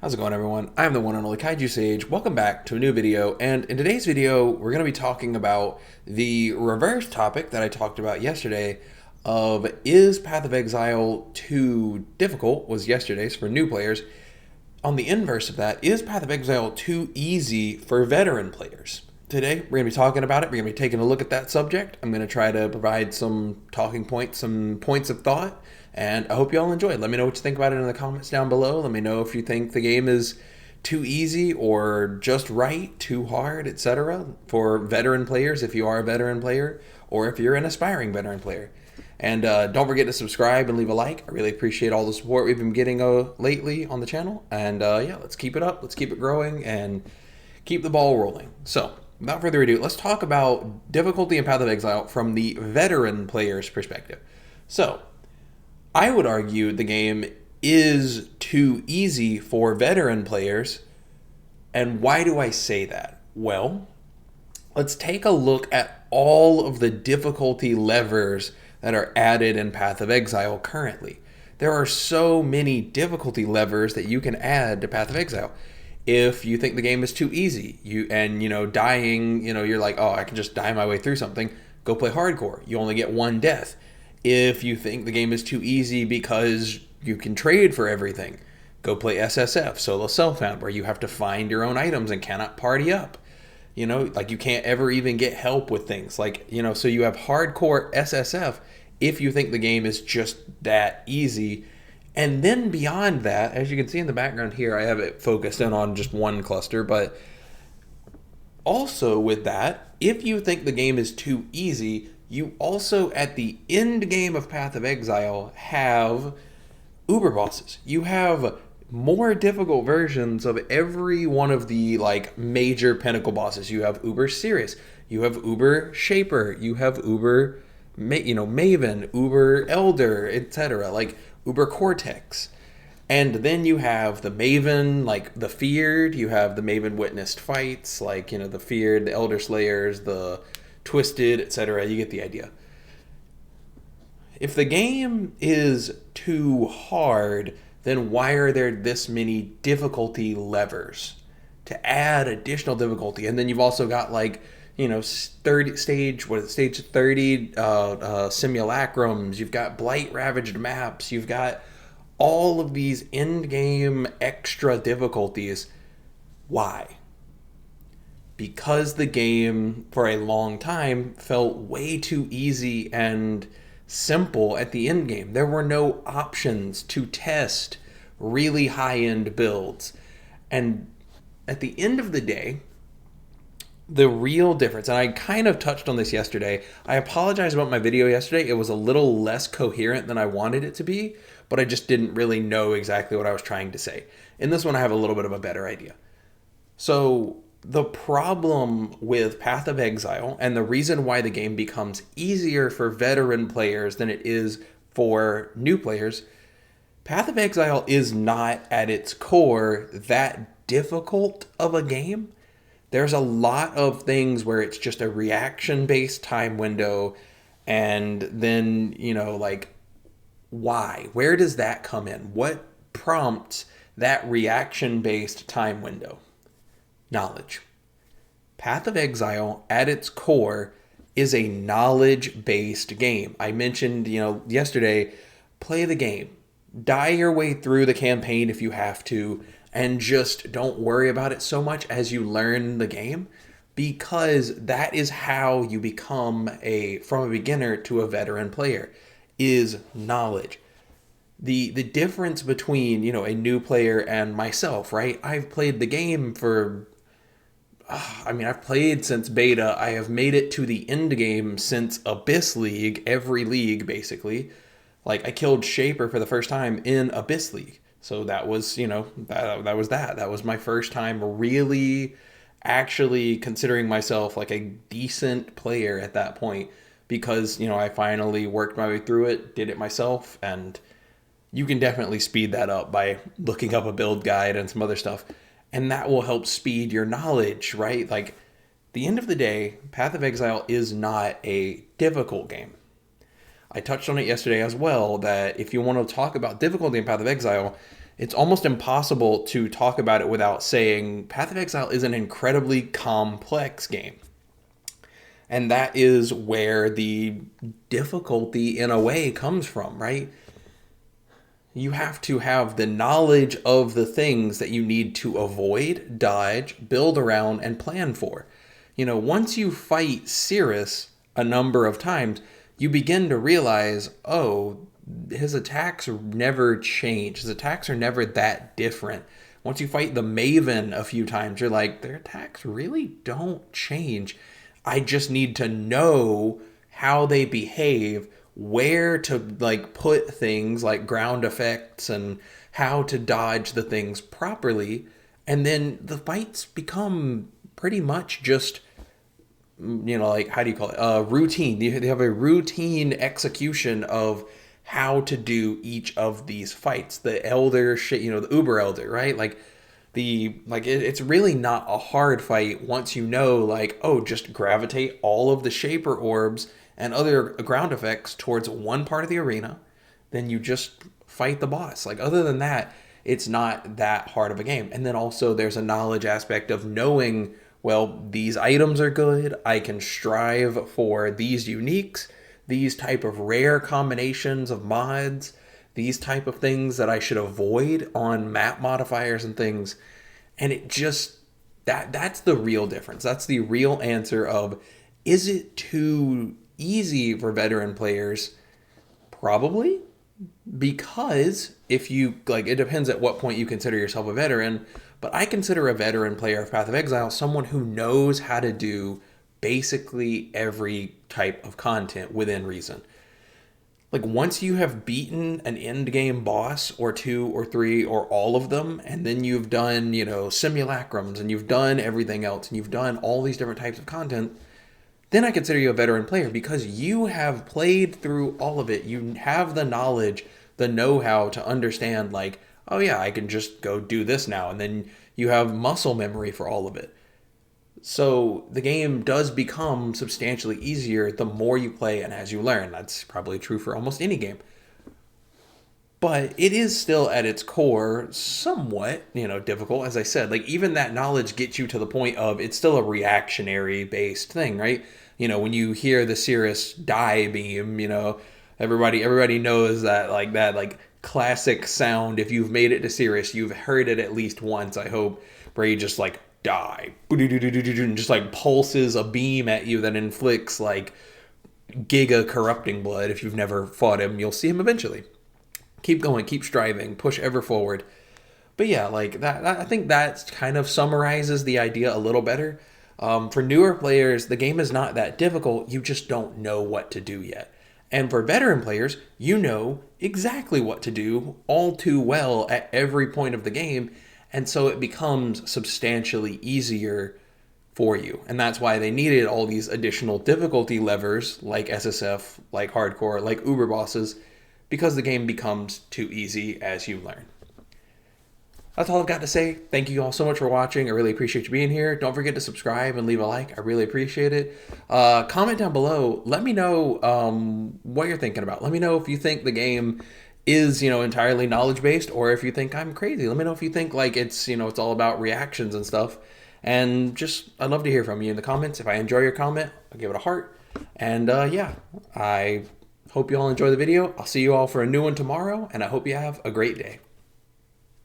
How's it going, everyone? I'm the one and only 𝙀𝙓𝙋𝘼𝙉𝘿. Welcome back to a new video, and in today's video we're going to be talking about the reverse topic that I talked about yesterday of is Path of Exile too difficult, was yesterday's for new players. On the inverse of that, is Path of Exile too easy for veteran players? Today we're going to be talking about it, we're going to be taking a look at that subject. I'm going to try to provide some talking points, some points of thought, and I hope you all enjoyed. Let me know what you think about it in the comments down below. Let me know if you think the game is too easy or just right, too hard, etc. for veteran players if you are a veteran player or if you're an aspiring veteran player. And don't forget to subscribe and leave a like. I really appreciate all the support we've been getting lately on the channel. And yeah, let's keep it up. Let's keep it growing and keep the ball rolling. So without further ado, let's talk about difficulty in Path of Exile from the veteran player's perspective. So I would argue the game is too easy for veteran players. And why do I say that? Well, let's take a look at all of the difficulty levers that are added in Path of Exile currently. There are so many difficulty levers that you can add to Path of Exile. If you think the game is too easy, dying, you're like, oh, I can just die my way through something, go play hardcore. You only get one death. If you think the game is too easy because you can trade for everything, go play SSF, Solo Self-Found, where you have to find your own items and cannot party up. Like you can't ever even get help with things. So you have hardcore SSF if you think the game is just that easy. And then beyond that, as you can see in the background here, I have it focused in on just one cluster, but also with that, if you think the game is too easy, you also, at the end game of Path of Exile, have uber bosses. You have more difficult versions of every one of the major pinnacle bosses. You have Uber Sirius, you have Uber Shaper, you have Uber Maven, Uber Elder, etc. Like Uber Cortex. And then you have the Maven, like the Feared, you have the Maven Witnessed Fights, the Feared, the Elder Slayers, the Twisted, etc. You get the idea. If the game is too hard, then why are there this many difficulty levers to add additional difficulty? And then you've also got stage 30 simulacrums, you've got blight ravaged maps, you've got all of these end-game extra difficulties. Why? Because the game for a long time felt way too easy and simple at the end game. There were no options to test really high-end builds. And at the end of the day, the real difference, and I kind of touched on this yesterday. I apologize about my video yesterday. It was a little less coherent than I wanted it to be, but I just didn't really know exactly what I was trying to say. In this one, I have a little bit of a better idea. So the problem with Path of Exile, and the reason why the game becomes easier for veteran players than it is for new players, Path of Exile is not at its core that difficult of a game. There's a lot of things where it's just a reaction-based time window, and then, why? Where does that come in? What prompts that reaction-based time window? Knowledge. Path of Exile, at its core, is a knowledge-based game. I mentioned, yesterday, play the game. Die your way through the campaign if you have to, and just don't worry about it so much as you learn the game, because that is how you become from a beginner to a veteran player, is knowledge. The difference between, a new player and myself, right? I've played the game for I've played since beta. I have made it to the end game since Abyss League, every league basically. I killed Shaper for the first time in Abyss League. So that was, that was my first time really actually considering myself like a decent player at that point, because, I finally worked my way through it, did it myself, and you can definitely speed that up by looking up a build guide and some other stuff. And that will help speed your knowledge, right? The end of the day, Path of Exile is not a difficult game. I touched on it yesterday as well, that if you want to talk about difficulty in Path of Exile, it's almost impossible to talk about it without saying Path of Exile is an incredibly complex game. And that is where the difficulty, in a way, comes from, right? You have to have the knowledge of the things that you need to avoid, dodge, build around, and plan for. Once you fight 𝙀𝙓𝙋𝘼𝙉𝘿 a number of times, you begin to realize, oh, his attacks never change. His attacks are never that different. Once you fight the Maven a few times, you're like, their attacks really don't change. I just need to know how they behave, where to put things like ground effects and how to dodge the things properly. And then the fights become pretty much just, how do you call it? Routine. They have a routine execution of how to do each of these fights. The elder shit, the 𝙀𝙓𝙋𝘼𝙉𝘿, right? It's really not a hard fight once you know, just gravitate all of the shaper orbs and other ground effects towards one part of the arena, then you just fight the boss. Other than that, it's not that hard of a game. And then also there's a knowledge aspect of knowing, well, these items are good, I can strive for these uniques, these type of rare combinations of mods, these type of things that I should avoid on map modifiers and things. And it just, that's the real difference. That's the real answer of, is it too easy for veteran players? Probably. Because if you, it depends at what point you consider yourself a veteran, but I consider a veteran player of Path of Exile someone who knows how to do basically every type of content within reason. Once you have beaten an end game boss or two or three or all of them, and then you've done, simulacrums and you've done everything else and you've done all these different types of content, then I consider you a veteran player because you have played through all of it. You have the knowledge, the know-how to understand, oh yeah, I can just go do this now. And then you have muscle memory for all of it. So the game does become substantially easier the more you play and as you learn. That's probably true for almost any game. But it is still at its core somewhat, difficult. As I said, even that knowledge gets you to the point of it's still a reactionary based thing, right? When you hear the 𝙀𝙓𝙋𝘼𝙉𝘿 die beam, everybody knows that classic sound. If you've made it to 𝙀𝙓𝙋, you've heard it at least once, I hope, where you just die, and just pulses a beam at you that inflicts 𝙀𝙓𝙋𝘼𝙉𝘿. If you've never fought him, you'll see him eventually. Keep going, keep striving, push ever forward. But yeah, that, I think that kind of summarizes the idea a little better. For newer players, the game is not that difficult, you just don't know what to do yet. And for veteran players, you know exactly what to do all too well at every point of the game, and so it becomes substantially easier for you. And that's why they needed all these additional difficulty levers like SSF, like hardcore, like Uber bosses, because the game becomes too easy as you learn. That's all I've got to say. Thank you all so much for watching. I really appreciate you being here. Don't forget to subscribe and leave a like. I really appreciate it. Comment down below. Let me know what you're thinking about. Let me know if you think the game is, entirely knowledge-based, or if you think I'm crazy. Let me know if you think it's, it's all about reactions and stuff. And just, I'd love to hear from you in the comments. If I enjoy your comment, I'll give it a heart. And yeah, I hope you all enjoy the video. I'll see you all for a new one tomorrow, and I hope you have a great day.